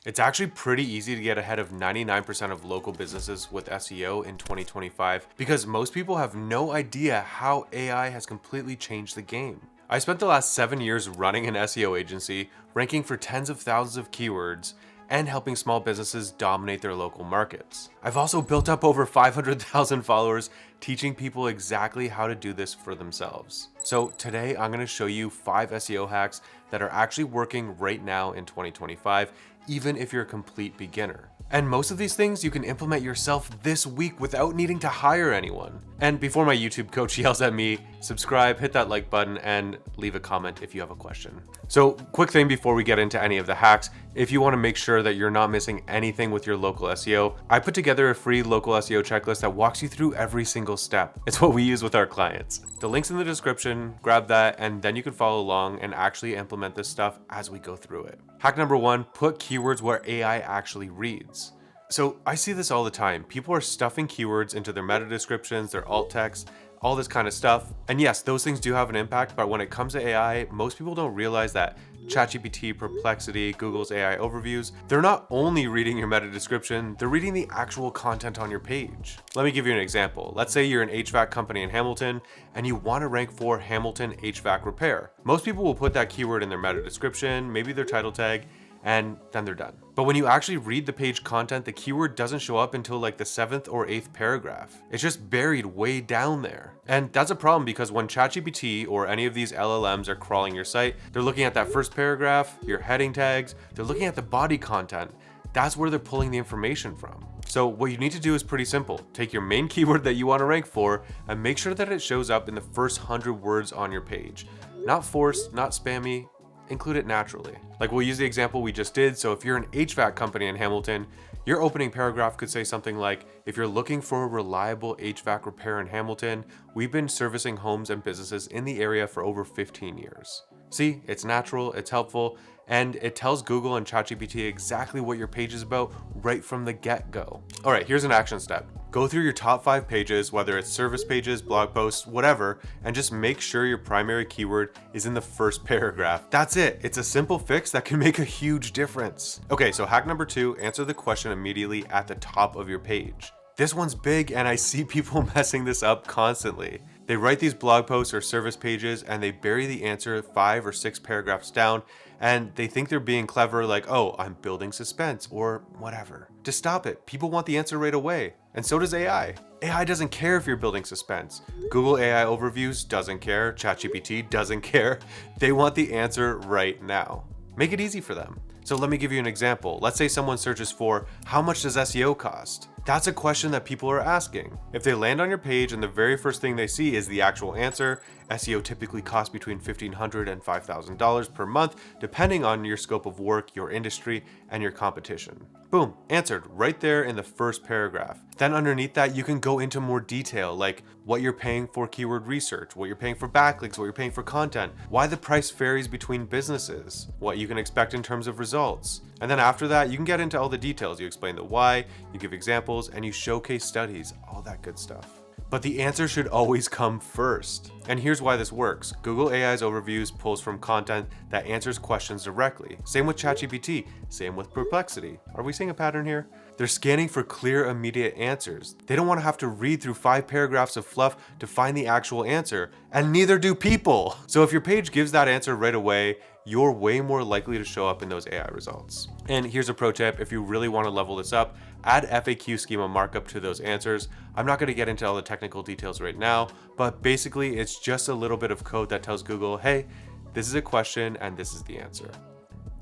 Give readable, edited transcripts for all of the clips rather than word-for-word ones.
It's actually pretty easy to get ahead of 99% of local businesses with SEO in 2025 because most people have no idea how AI has completely changed the game. I spent the last 7 years running an SEO agency, ranking for tens of thousands of keywords, and helping small businesses dominate their local markets. I've also built up over 500,000 followers teaching people exactly how to do this for themselves. So today I'm going to show you 5 SEO hacks that are actually working right now in 2025, even if you're a complete beginner. And most of these things you can implement yourself this week without needing to hire anyone. And before my YouTube coach yells at me, subscribe, hit that like button, and leave a comment if you have a question. So, quick thing before we get into any of the hacks, if you want to make sure that you're not missing anything with your local SEO, I put together a free local SEO checklist that walks you through every single step. It's what we use with our clients. The link's in the description, grab that, and then you can follow along and actually implement this stuff as we go through it. Hack number 1, put keywords where AI actually reads. So I see this all the time. People are stuffing keywords into their meta descriptions, their alt text, all this kind of stuff. And yes, those things do have an impact, but when it comes to AI, most people don't realize that ChatGPT, Perplexity, Google's AI overviews, they're not only reading your meta description, they're reading the actual content on your page. Let me give you an example. Let's say you're an HVAC company in Hamilton and you want to rank for Hamilton HVAC repair. Most people will put that keyword in their meta description, maybe their title tag, and then they're done. But when you actually read the page content, the keyword doesn't show up until like the 7th or 8th paragraph. It's just buried way down there. And that's a problem because when ChatGPT or any of these LLMs are crawling your site, they're looking at that first paragraph, your heading tags, they're looking at the body content. That's where they're pulling the information from. So what you need to do is pretty simple. Take your main keyword that you want to rank for and make sure that it shows up in the first 100 words on your page. Not forced, not spammy, include it naturally. Like we'll use the example we just did. So if you're an HVAC company in Hamilton, your opening paragraph could say something like, if you're looking for a reliable HVAC repair in Hamilton, we've been servicing homes and businesses in the area for over 15 years. See, it's natural, it's helpful, and it tells Google and ChatGPT exactly what your page is about right from the get-go. All right, here's an action step. Go through your top 5 pages, whether it's service pages, blog posts, whatever, and just make sure your primary keyword is in the first paragraph. That's it. It's a simple fix that can make a huge difference. Okay, so hack number 2, answer the question immediately at the top of your page. This one's big and I see people messing this up constantly. They write these blog posts or service pages and they bury the answer 5 or 6 paragraphs down and they think they're being clever like, oh, I'm building suspense or whatever. Just stop it. People want the answer right away. And so does AI. AI doesn't care if you're building suspense. Google AI overviews doesn't care. ChatGPT doesn't care. They want the answer right now. Make it easy for them. So let me give you an example. Let's say someone searches for, how much does SEO cost? That's a question that people are asking. If they land on your page and the very first thing they see is the actual answer, SEO typically costs between $1,500 and $5,000 per month, depending on your scope of work, your industry, and your competition. Boom, answered right there in the first paragraph. Then underneath that, you can go into more detail, like what you're paying for keyword research, what you're paying for backlinks, what you're paying for content, why the price varies between businesses, what you can expect in terms of results. And then after that, you can get into all the details. You explain the why, you give examples, and you showcase studies, all that good stuff. But the answer should always come first. And here's why this works. Google AI's overviews pulls from content that answers questions directly. Same with ChatGPT, same with Perplexity. Are we seeing a pattern here? They're scanning for clear, immediate answers. They don't want to have to read through 5 paragraphs of fluff to find the actual answer, and neither do people. So if your page gives that answer right away, you're way more likely to show up in those AI results. And here's a pro tip, if you really want to level this up, add FAQ schema markup to those answers. I'm not going to get into all the technical details right now, but basically it's just a little bit of code that tells Google, hey, this is a question and this is the answer.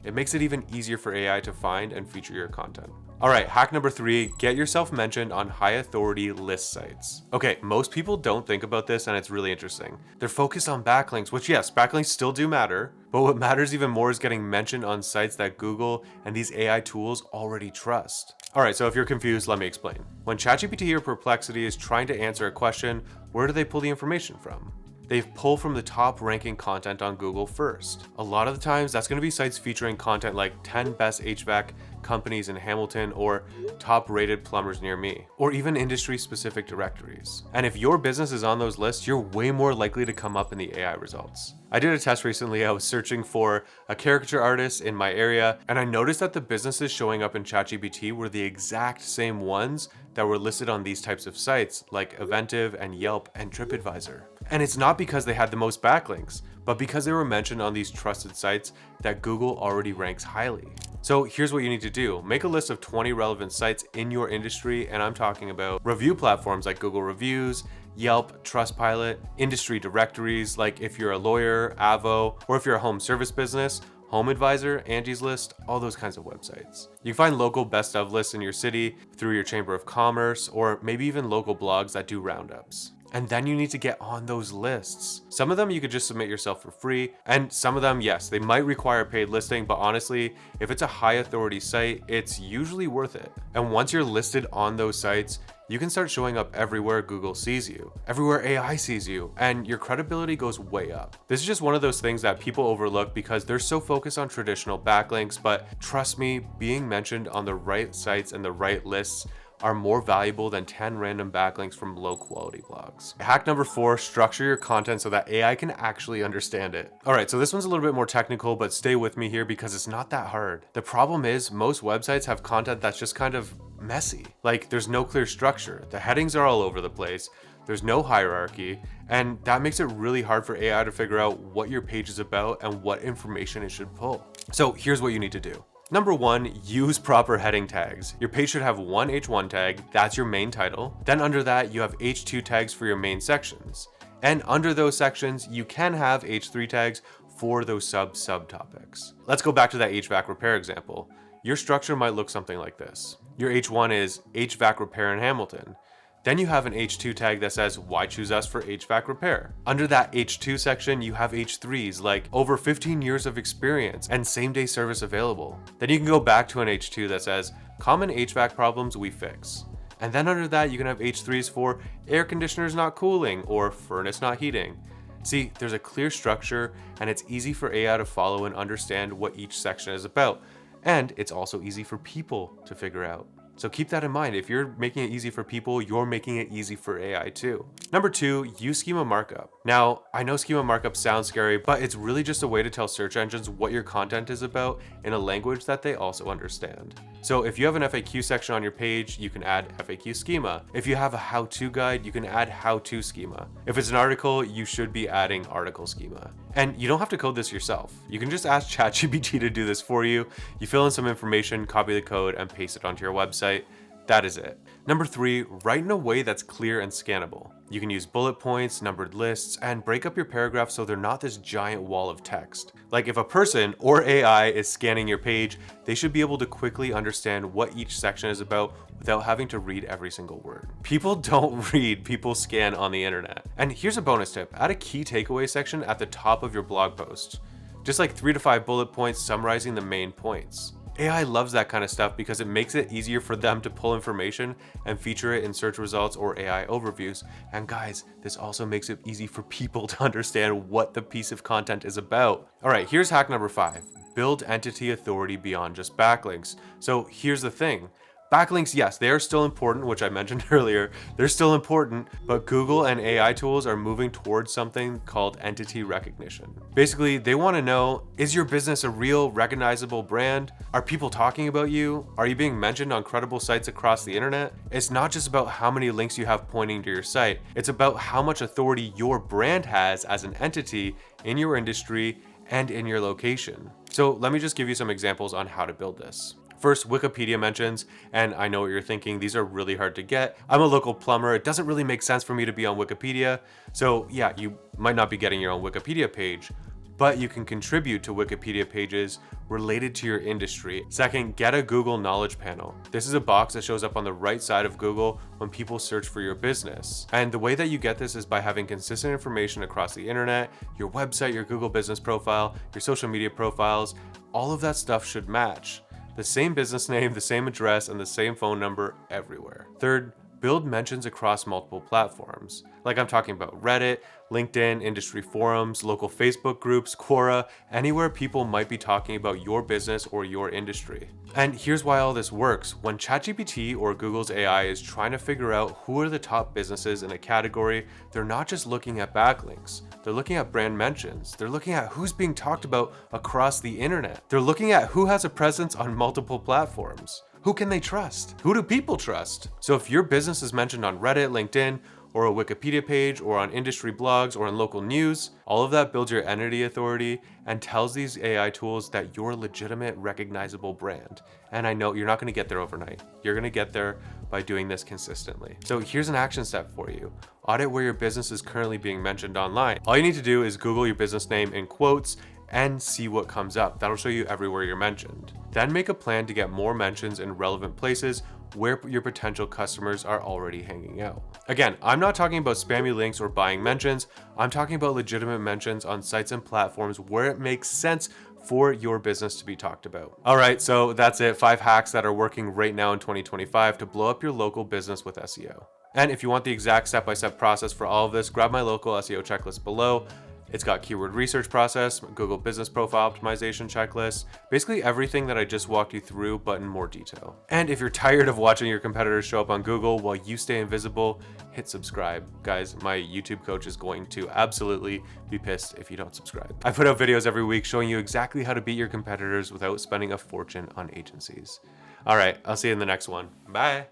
It makes it even easier for AI to find and feature your content. All right, hack number 3, get yourself mentioned on high authority list sites. Okay, most people don't think about this and it's really interesting. They're focused on backlinks, which yes, backlinks still do matter, but what matters even more is getting mentioned on sites that Google and these AI tools already trust. All right, so if you're confused, let me explain. When ChatGPT or Perplexity is trying to answer a question, where do they pull the information from? They pull from the top ranking content on Google first. A lot of the times that's going to be sites featuring content like 10 best HVAC companies in Hamilton, or top rated plumbers near me, or even industry specific directories. And if your business is on those lists, you're way more likely to come up in the AI results. I did a test recently. I was searching for a caricature artist in my area, and I noticed that the businesses showing up in ChatGPT were the exact same ones that were listed on these types of sites like Eventive and Yelp and TripAdvisor. And it's not because they had the most backlinks, but because they were mentioned on these trusted sites that Google already ranks highly. So here's what you need to do. Make a list of 20 relevant sites in your industry, and I'm talking about review platforms like Google Reviews, Yelp, Trustpilot, industry directories like if you're a lawyer, Avo, or if you're a home service business, Home Advisor, Angie's List, all those kinds of websites. You can find local best of lists in your city through your Chamber of Commerce, or maybe even local blogs that do roundups. And then you need to get on those lists. Some of them you could just submit yourself for free, and some of them, yes, they might require a paid listing, but honestly, if it's a high authority site, it's usually worth it. And once you're listed on those sites, you can start showing up everywhere Google sees you, everywhere AI sees you, and your credibility goes way up. This is just one of those things that people overlook because they're so focused on traditional backlinks, but trust me, being mentioned on the right sites and the right lists are more valuable than 10 random backlinks from low quality blogs. Hack number 4, structure your content so that AI can actually understand it. All right, so this one's a little bit more technical, but stay with me here because it's not that hard. The problem is most websites have content that's just kind of messy. Like there's no clear structure. The headings are all over the place. There's no hierarchy, and that makes it really hard for AI to figure out what your page is about and what information it should pull. So here's what you need to do. Number 1, use proper heading tags. Your page should have one H1 tag, that's your main title. Then under that, you have H2 tags for your main sections. And under those sections, you can have H3 tags for those subtopics. Let's go back to that HVAC repair example. Your structure might look something like this. Your H1 is HVAC repair in Hamilton. Then you have an H2 tag that says, why choose us for HVAC repair? Under that H2 section, you have H3s like over 15 years of experience and same day service available. Then you can go back to an H2 that says, common HVAC problems we fix. And then under that, you can have H3s for air conditioners not cooling or furnace not heating. See, there's a clear structure and it's easy for AI to follow and understand what each section is about. And it's also easy for people to figure out. So keep that in mind. If you're making it easy for people, you're making it easy for AI too. Number 2, use schema markup. Now, I know schema markup sounds scary, but it's really just a way to tell search engines what your content is about in a language that they also understand. So if you have an FAQ section on your page, you can add FAQ schema. If you have a how-to guide, you can add how-to schema. If it's an article, you should be adding article schema. And you don't have to code this yourself. You can just ask ChatGPT to do this for you. You fill in some information, copy the code, and paste it onto your website. That is it. Number 3, write in a way that's clear and scannable. You can use bullet points, numbered lists, and break up your paragraphs so they're not this giant wall of text. Like if a person or AI is scanning your page, they should be able to quickly understand what each section is about without having to read every single word. People don't read, people scan on the internet. And here's a bonus tip, add a key takeaway section at the top of your blog post. Just like 3 to 5 bullet points summarizing the main points. AI loves that kind of stuff because it makes it easier for them to pull information and feature it in search results or AI overviews. And guys, this also makes it easy for people to understand what the piece of content is about. All right, here's hack number 5. Build entity authority beyond just backlinks. So here's the thing. Backlinks, yes, they are still important, which I mentioned earlier. They're still important, but Google and AI tools are moving towards something called entity recognition. Basically, they want to know, is your business a real recognizable brand? Are people talking about you? Are you being mentioned on credible sites across the internet? It's not just about how many links you have pointing to your site. It's about how much authority your brand has as an entity in your industry and in your location. So let me just give you some examples on how to build this. First, Wikipedia mentions, and I know what you're thinking, these are really hard to get. I'm a local plumber, it doesn't really make sense for me to be on Wikipedia. So yeah, you might not be getting your own Wikipedia page, but you can contribute to Wikipedia pages related to your industry. Second, get a Google Knowledge Panel. This is a box that shows up on the right side of Google when people search for your business. And the way that you get this is by having consistent information across the internet, your website, your Google business profile, your social media profiles, all of that stuff should match. The same business name, the same address, and the same phone number everywhere. Third, build mentions across multiple platforms. Like I'm talking about Reddit, LinkedIn, industry forums, local Facebook groups, Quora, anywhere people might be talking about your business or your industry. And here's why all this works. When ChatGPT or Google's AI is trying to figure out who are the top businesses in a category, they're not just looking at backlinks. They're looking at brand mentions. They're looking at who's being talked about across the internet. They're looking at who has a presence on multiple platforms. Who can they trust? Who do people trust? So if your business is mentioned on Reddit, LinkedIn, or a Wikipedia page, or on industry blogs, or in local news, all of that builds your entity authority and tells these AI tools that you're a legitimate, recognizable brand. And I know you're not gonna get there overnight. You're gonna get there by doing this consistently. So here's an action step for you. Audit where your business is currently being mentioned online. All you need to do is Google your business name in quotes and see what comes up. That'll show you everywhere you're mentioned. Then make a plan to get more mentions in relevant places where your potential customers are already hanging out. Again, I'm not talking about spammy links or buying mentions. I'm talking about legitimate mentions on sites and platforms where it makes sense for your business to be talked about. All right, so that's it. 5 hacks that are working right now in 2025 to blow up your local business with SEO. And if you want the exact step-by-step process for all of this, grab my local SEO checklist below. It's got keyword research process, Google business profile optimization checklist, basically everything that I just walked you through, but in more detail. And if you're tired of watching your competitors show up on Google while you stay invisible, hit subscribe. Guys, my YouTube coach is going to absolutely be pissed if you don't subscribe. I put out videos every week showing you exactly how to beat your competitors without spending a fortune on agencies. All right, I'll see you in the next one. Bye.